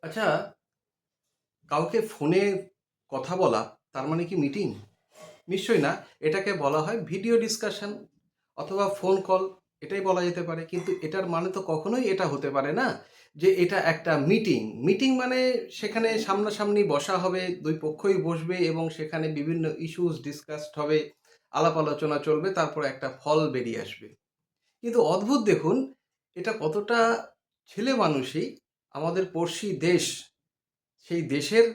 আচ্ছা, কাউকে ফোনে কথা বলা তার মানে কি মিটিং? নিশ্চয়ই না। এটাকে বলা হয় ভিডিও ডিসকাশন অথবা ফোন কল, এটাই বলা যেতে পারে। কিন্তু এটার মানে তো কখনোই এটা হতে পারে না যে এটা একটা মিটিং। মিটিং মানে সেখানে সামনাসামনি বসা হবে, ২ পক্ষই বসবে এবং সেখানে বিভিন্ন ইস্যুস ডিসকাসড হবে, আলাপ আলোচনা চলবে, তারপরে একটা ফল বেরিয়ে আসবে। কিন্তু অদ্ভুত দেখুন, এটা কতটা ছেলেমানুষি আমাদের পড়শি দেশ, সেই দেশের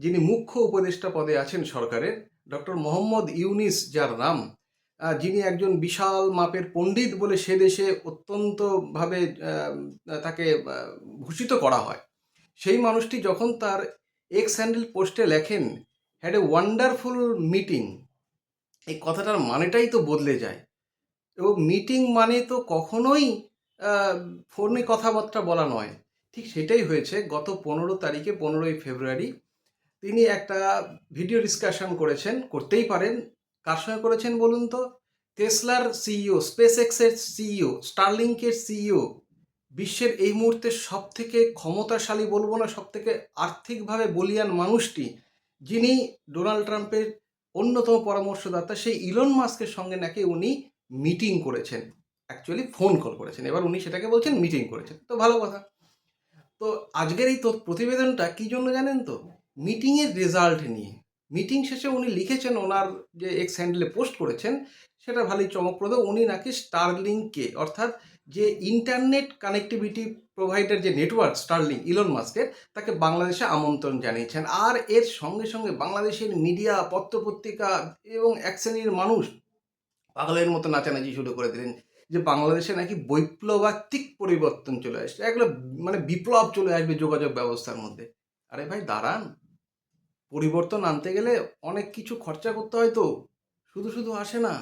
যিনি মুখ্য উপদেষ্টা পদে আছেন সরকারের, ডক্টর মোহাম্মদ ইউনিস যার নাম, যিনি একজন বিশাল মাপের পণ্ডিত বলে সে দেশে অত্যন্তভাবে তাকে ভূষিত করা হয়। সেই মানুষটি যখন তার এক্স হ্যান্ডেল পোস্টে লেখেন, হ্যাড এ ওয়ান্ডারফুল মিটিং, এই কথাটার মানেটাই তো বদলে যায়। এবং মিটিং মানে তো কখনোই ফোনে কথাবার্তা বলা নয়। ঠিক সেটাই হয়েছে গত ১৫ তারিখে, ১৫ই ফেব্রুয়ারি তিনি একটা ভিডিও ডিসকাশন করেছেন, করতেই পারেন। কার সঙ্গে করেছেন বলুন তো? টেসলার সিইও, স্পেসএক্সের সিইও, স্টারলিংকের সিইও, বিশ্বের এই মুহূর্তে সবথেকে ক্ষমতাশালী বলবো না, সবথেকে আর্থিকভাবে বলীয়ান মানুষটি, যিনি ডোনাল্ড ট্রাম্পের অন্যতম পরামর্শদাতা, সেই ইলন মাস্কের সঙ্গে নাকি উনি মিটিং করেছেন। অ্যাকচুয়ালি ফোন কল করেছেন। এবার উনি সেটাকে বলছেন মিটিং করেছেন। তো ভালো কথা। তো আজকের এই প্রতিবেদনটা কী জন্য জানেন তো? মিটিংয়ের রেজাল্ট নিয়ে। মিটিং শেষে উনি লিখেছেন, ওনার যে এক্স হ্যান্ডেলে পোস্ট করেছেন সেটা ভালোই চমকপ্রদ। উনি নাকি স্টারলিংককে, অর্থাৎ যে ইন্টারনেট কানেক্টিভিটি প্রোভাইডার, যে নেটওয়ার্ক স্টারলিংক ইলন মাস্কের, তাকে বাংলাদেশে আমন্ত্রণ জানিয়েছেন। আর এর সঙ্গে সঙ্গে বাংলাদেশের মিডিয়া, পত্রপত্রিকা এবং এক শ্রেণীর মানুষ পাগলের মতো নাচানাচি শুরু করে দিলেন যে বাংলাদেশে নাকি বৈপ্লবাত্মিক পরিবর্তন চলে আসছে, এগুলো মানে বিপ্লব চলে আসবে যোগাযোগ ব্যবস্থার মধ্যে। আরে ভাই দাঁড়ান, পরিবর্তন আনতে গেলে অনেক কিছু খরচা করতে হয় তো, শুধু শুধু আসে না।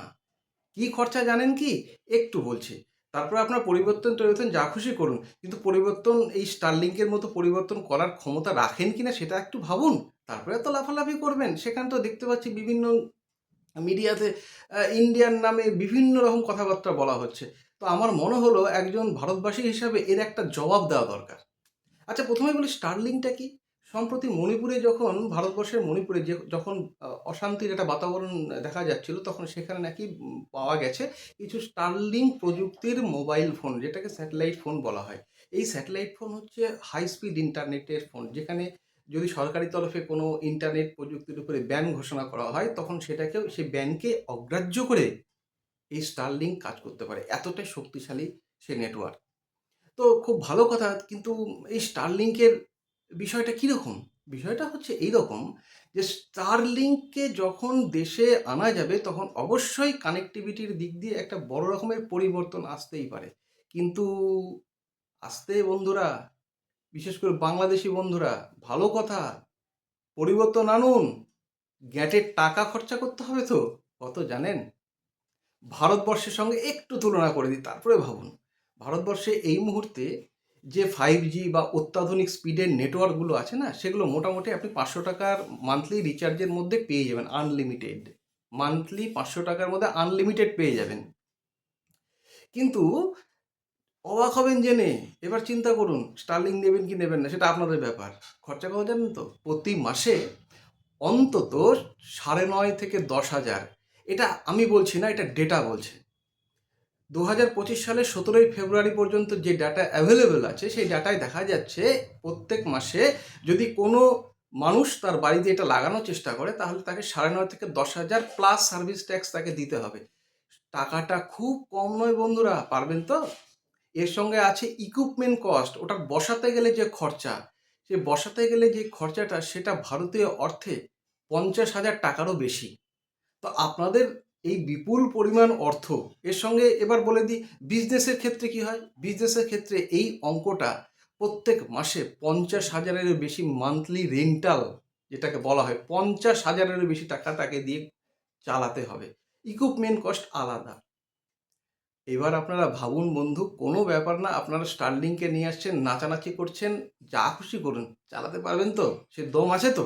কি খরচা জানেন কি? একটু বলছি, তারপরে আপনার পরিবর্তন টরিবর্তন যা খুশি করুন, কিন্তু পরিবর্তন এই স্টারলিংকের মতো পরিবর্তন করার ক্ষমতা রাখেন কিনা সেটা একটু ভাবুন, তারপরে তো লাফালাফি করবেন। সেখানে তো দেখতে পাচ্ছি বিভিন্ন মিডিয়াতে ইন্ডিয়ান নামে বিভিন্ন রকম কথাবার্তা বলা হচ্ছে। তো আমার মনে হলো একজন ভারতবাসী হিসাবে এর একটা জবাব দেওয়া দরকার। আচ্ছা, প্রথমে বলি স্টারলিংকটা কি? সম্প্রতি মণিপুরে, যখন ভারতবর্ষের মণিপুরে যখন অশান্তির একটা বাতাবরণ দেখা যাচ্ছিল, তখন সেখানে নাকি পাওয়া গেছে কিছু স্টারলিংক প্রযুক্তির মোবাইল ফোন, যেটাকে স্যাটেলাইট ফোন বলা হয়। এই স্যাটেলাইট ফোন হচ্ছে হাই স্পিড ইন্টারনেটের ফোন, যেখানে যদি সরকারি তরফে কোনো ইন্টারনেট প্রযুক্তির উপরে ব্যান ঘোষণা করা হয়, তখন সেটাকেও, সেই ব্যানকে অগ্রাহ্য করে এই স্টারলিংক কাজ করতে পারে। এতটাই শক্তিশালী সে নেটওয়ার্ক। তো খুব ভালো কথা, কিন্তু এই স্টারলিংকের বিষয়টা কীরকম? বিষয়টা হচ্ছে এইরকম যে স্টারলিংককে যখন দেশে আনা যাবে, তখন অবশ্যই কানেক্টিভিটির দিক দিয়ে একটা বড় রকমের পরিবর্তন আসতেই পারে। কিন্তু আসতে বন্ধুরা, বিশেষ করে বাংলাদেশি বন্ধুরা, ভালো কথা, পরিবর্তন আনুন। গ্যাটের টাকা খরচা করতে হবে তো, কত জানেন? ভারতবর্ষের সঙ্গে একটু তুলনা করে দিই, তারপরে ভাবুন। ভারতবর্ষে এই মুহূর্তে যে 5G বা অত্যাধুনিক স্পিডের নেটওয়ার্কগুলো আছে না, সেগুলো মোটামুটি আপনি 500 টাকার মান্থলি রিচার্জের মধ্যে পেয়ে যাবেন, আনলিমিটেড। মান্থলি 500 টাকার মধ্যে আনলিমিটেড পেয়ে যাবেন। কিন্তু অবাক হবেন জেনে, এবার চিন্তা করুন স্টারলিংক নেবেন কি নেবেন না, সেটা আপনাদের ব্যাপার। খরচা কত জানেন তো? প্রতি মাসে অন্তত 9,500 থেকে 10,000। এটা আমি বলছি না, এটা ডেটা বলছে। 2025 সালের 17ই ফেব্রুয়ারি পর্যন্ত যে ডাটা অ্যাভেলেবেল আছে, সেই ডাটায় দেখা যাচ্ছে প্রত্যেক মাসে যদি কোনো মানুষ তার বাড়িতে এটা লাগানোর চেষ্টা করে, তাহলে তাকে 9,500 থেকে 10,000 প্লাস সার্ভিস ট্যাক্স তাকে দিতে হবে। টাকাটা খুব কম নয় বন্ধুরা, পারবেন তো? এর সঙ্গে আছে ইকুইপমেন্ট কস্ট, ওটা বসাতে গেলে যে খরচা, সে বসাতে গেলে যে খরচাটা, সেটা ভারতীয় অর্থে 50,000 টাকারও বেশি। তো আপনাদের এই বিপুল পরিমাণ অর্থ, এর সঙ্গে এবার বলে দিই বিজনেসের ক্ষেত্রে কি হয়। বিজনেসের ক্ষেত্রে এই অঙ্কটা প্রত্যেক মাসে 50,000-এরও বেশি মান্থলি রেন্টাল, যেটাকে বলা হয়, 50,000-এরও বেশি টাকা তাকে দিয়ে চালাতে হবে। ইকুইপমেন্ট কস্ট আলাদা। এবার আপনারা ভাবুন বন্ধু, কোনো ব্যাপার না, আপনারা স্টারলিংকে নিয়ে আসছেন, নাচানাচি করছেন, যা খুশি করুন, চালাতে পারবেন তো? সে দম আছে তো?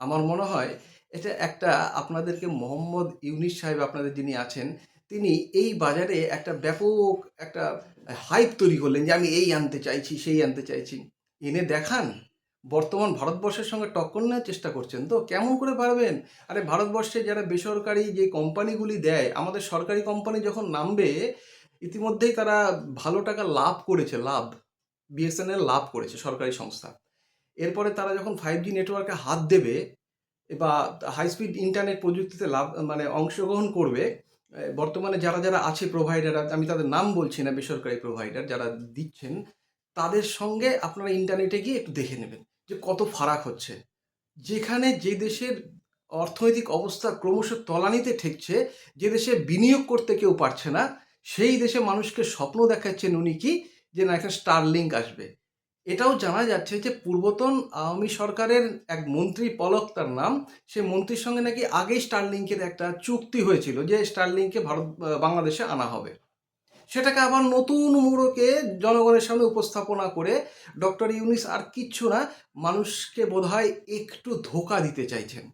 আমার মনে হয় এটা একটা, আপনাদেরকে মোহাম্মদ ইউনিস সাহেব, আপনাদের যিনি আছেন, তিনি এই বাজারে একটা ব্যাপক একটা হাইপ তৈরি করলেন যে আমি এই আনতে চাইছি, সেই আনতে চাইছি। এনে দেখান, বর্তমান ভারতবর্ষের সঙ্গে টক্কর নেওয়ার চেষ্টা করছেন তো? কেমন করে পারবেন? আরে ভারতবর্ষে যারা বেসরকারি যে কোম্পানিগুলি দেয়, আমাদের সরকারি কোম্পানি যখন নামবে, ইতিমধ্যেই তারা ভালো টাকা লাভ করেছে, লাভ। বিএসএনএল লাভ করেছে, সরকারি সংস্থা। এরপরে তারা যখন 5G নেটওয়ার্কে হাত দেবে বা হাই স্পিড ইন্টারনেট প্রযুক্তিতে লাভ মানে অংশগ্রহণ করবে, বর্তমানে যারা যারা আছে প্রোভাইডার, আমি তাদের নাম বলছি না, বেসরকারি প্রোভাইডার যারা দিচ্ছেন, তাদের সঙ্গে আপনারা ইন্টারনেটে গিয়ে একটু দেখে নেবেন যে কত ফারাক হচ্ছে। যেখানে যে দেশের অর্থনৈতিক অবস্থা ক্রমশ তলানিতে ঠেকছে, যে দেশে বিনিয়োগ করতে কেউ পারছে না, সেই দেশে মানুষকে স্বপ্ন দেখাচ্ছেন উনি কি, যে না এখানে স্টারলিংক আসবে। এটাও জানা যাচ্ছে যে পূর্বতন আওয়ামী সরকারের এক মন্ত্রী, পলক তার নাম, সে মন্ত্রীর সঙ্গে নাকি আগেই স্টারলিংকের একটা চুক্তি হয়েছিল যে স্টারলিংকে বাংলাদেশে আনা হবে। সেটাকে আবার নতুন মোড়কে জনগণের সামনে উপস্থাপনা করে ডক্টর ইউনূস আর কিচ্ছু না, মানুষকে বোধহয় একটু ধোঁকা দিতে চাইছেন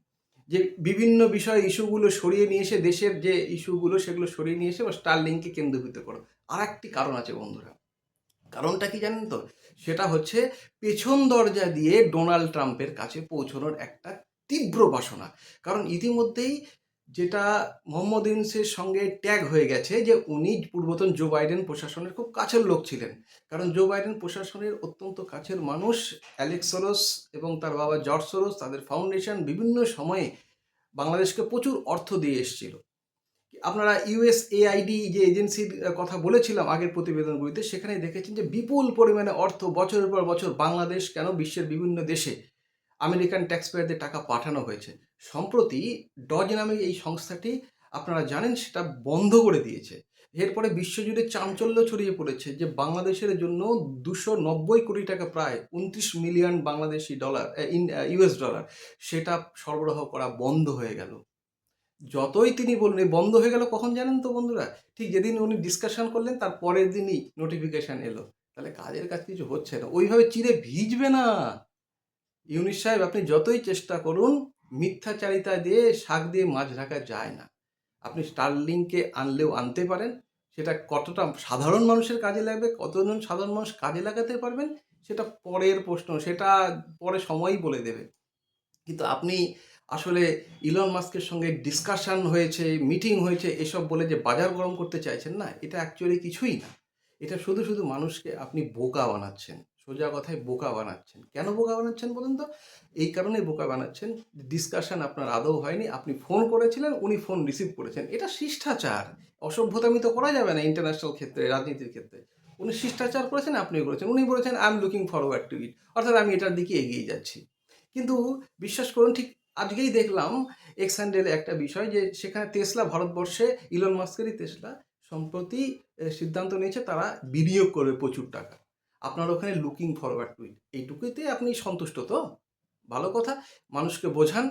যে বিভিন্ন বিষয় ইস্যুগুলো সরিয়ে নিয়ে এসে, দেশের যে ইস্যুগুলো সেগুলো সরিয়ে নিয়ে এসে বা স্টারলিংকে কেন্দ্রীভূত করো। আর একটি কারণ আছে বন্ধুরা, কারণটা কি জানেন তো? সেটা হচ্ছে পেছন দরজা দিয়ে ডোনাল্ড ট্রাম্পের কাছে পৌঁছানোর একটা তীব্র বাসনা। কারণ ইতিমধ্যেই যেটা মোহাম্মদ ইউনূসের সঙ্গে ট্যাগ হয়ে গেছে যে উনি পূর্বতন জো বাইডেন প্রশাসনের খুব কাছের লোক ছিলেন। কারণ জো বাইডেন প্রশাসনের অত্যন্ত কাছের মানুষ অ্যালেক্স সোরস এবং তার বাবা জর্জ সোরস, তাদের ফাউন্ডেশন বিভিন্ন সময়ে বাংলাদেশকে প্রচুর অর্থ দিয়ে এসেছিল। আপনারা ইউএসএআইডি যে এজেন্সির কথা বলেছিলাম আগের প্রতিবেদনগুলিতে, সেখানে দেখেছেন যে বিপুল পরিমাণে অর্থ বছরের পর বছর বাংলাদেশ কেন বিশ্বের বিভিন্ন দেশে আমেরিকান ট্যাক্সপেয়ারদের টাকা পাঠানো হয়েছে। সম্প্রতি ডজ নামে এই সংস্থাটি, আপনারা জানেন, সেটা বন্ধ করে দিয়েছে। এরপরে বিশ্বজুড়ে চাঞ্চল্য ছড়িয়ে পড়েছে যে বাংলাদেশের জন্য 290 কোটি টাকা, প্রায় 29 million Bangladeshi dollar, US dollar, সেটা সরবরাহ করা বন্ধ হয়ে গেল। যতই তিনি বলুন, এই বন্ধ হয়ে গেল কখন জানেন তো বন্ধুরা? ঠিক যেদিন উনি ডিসকাশন করলেন তার পরের দিনই নোটিফিকেশন এলো। তাহলে কাজের কাজ কিছু হচ্ছে না, ওইভাবে চিরে ভিজবে না। ইউনূস সাহেব, আপনি যতই চেষ্টা করুন, মিথ্যাচারিতা দিয়ে শাক দিয়ে মাছ ঢাকা যায় না। আপনি স্টারলিংকে আনলেও আনতে পারেন, সেটা কতটা সাধারণ মানুষের কাজে লাগবে, কতজন সাধারণ মানুষ কাজে লাগাতে পারবেন, সেটা পরের প্রশ্ন, সেটা পরে সময়ই বলে দেবে। কিন্তু আপনি আসলে ইলন মাস্কের সঙ্গে ডিসকাশন হয়েছে, মিটিং হয়েছে, এসব বলে যে বাজার গরম করতে চাইছেন না, এটা অ্যাকচুয়ালি কিছুই না। এটা শুধু শুধু মানুষকে আপনি বোকা বানাচ্ছেন, সোজা কথায় বোকা বানাচ্ছেন। কেন বোকা বানাচ্ছেন বলুন তো? এই কারণেই বোকা বানাচ্ছেন, ডিসকাশন আপনার আদৌ হয়নি, আপনি ফোন করেছিলেন, উনি ফোন রিসিভ করেছেন, এটা শিষ্টাচার। অসভ্যতামি তো করা যাবে না ইন্টারন্যাশনাল ক্ষেত্রে, রাজনীতির ক্ষেত্রে। উনি শিষ্টাচার করেছেন, আপনিও করেছেন। উনি বলেছেন I am looking forward to it, অর্থাৎ আমি এটার দিকে এগিয়ে যাচ্ছি। কিন্তু বিশ্বাস করুন, ঠিক আজকেই দেখলাম এক্স হ্যান্ডেলে একটা বিষয়, যে সেখানে টেসলা, ভারতবর্ষে ইলন মাস্কেরই টেসলা সম্প্রতি সিদ্ধান্ত নিয়েছে তারা বিনিয়োগ করবে প্রচুর টাকা। আপনার ওখানে লুকিং ফরওয়ার্ড টু ইট, এইটুকুতে আপনি সন্তুষ্ট তো? ভালো কথা। মানুষকে বোঝান,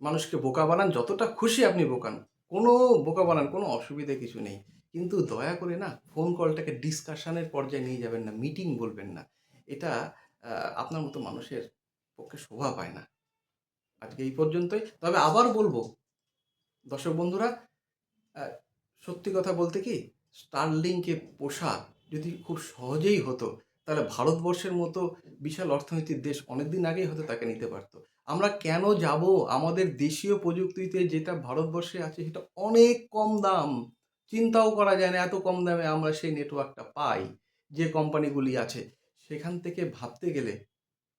মানুষকে বোকা বানান, যতটা খুশি আপনি বোকান, কোনো বোকা বানান, কোনো অসুবিধা কিছু নেই। কিন্তু দয়া করে না ফোন কলটাকে ডিসকাশনের পর্যায়ে নিয়ে যাবেন না, মিটিং বলবেন না। এটা আপনার মতো মানুষের পক্ষে শোভা পায় না। আজকে এই পর্যন্তই। তবে আবার বলবো দর্শক বন্ধুরা, আহ, সত্যি কথা বলতে কি, স্টারলিংকে পোষা যদি খুব সহজেই হতো, তাহলে ভারতবর্ষের মতো বিশাল অর্থনীতির দেশ অনেকদিন আগেই হয়তো তাকে নিতে পারতো। আমরা কেন যাব? আমাদের দেশীয় প্রযুক্তিতে যেটা ভারতবর্ষে আছে সেটা অনেক কম দাম, চিন্তাও করা যায় না এত কম দামে আমরা সেই নেটওয়ার্কটা পাই। যে কোম্পানিগুলি আছে সেখান থেকে ভাবতে গেলে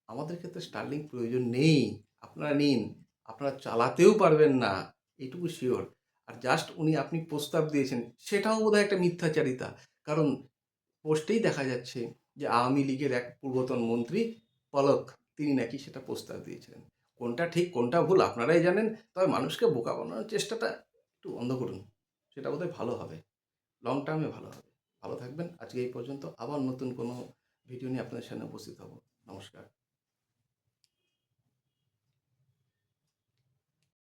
আমাদের ক্ষেত্রে স্টারলিং প্রয়োজন নেই। আপনারা নিন, আপনারা চালাতেও পারবেন না, এটুকু শিওর। আর জাস্ট আপনি প্রস্তাব দিয়েছেন, সেটাও বোধহয় একটা মিথ্যাচারিতা। কারণ পোস্টেই দেখা যাচ্ছে যে আওয়ামী লীগের এক পূর্বতন মন্ত্রী পলক, তিনি নাকি সেটা প্রস্তাব দিয়েছিলেন। কোনটা ঠিক কোনটা ভুল আপনারাই জানেন। তবে মানুষকে বোকা বানানোর চেষ্টাটা একটু বন্ধ করুন, সেটা বোধহয় ভালো হবে, লং টার্মে ভালো হবে। ভালো থাকবেন। আজকে এই পর্যন্ত, আবার নতুন কোনো ভিডিও নিয়ে আপনাদের সামনে উপস্থিত হব। নমস্কার।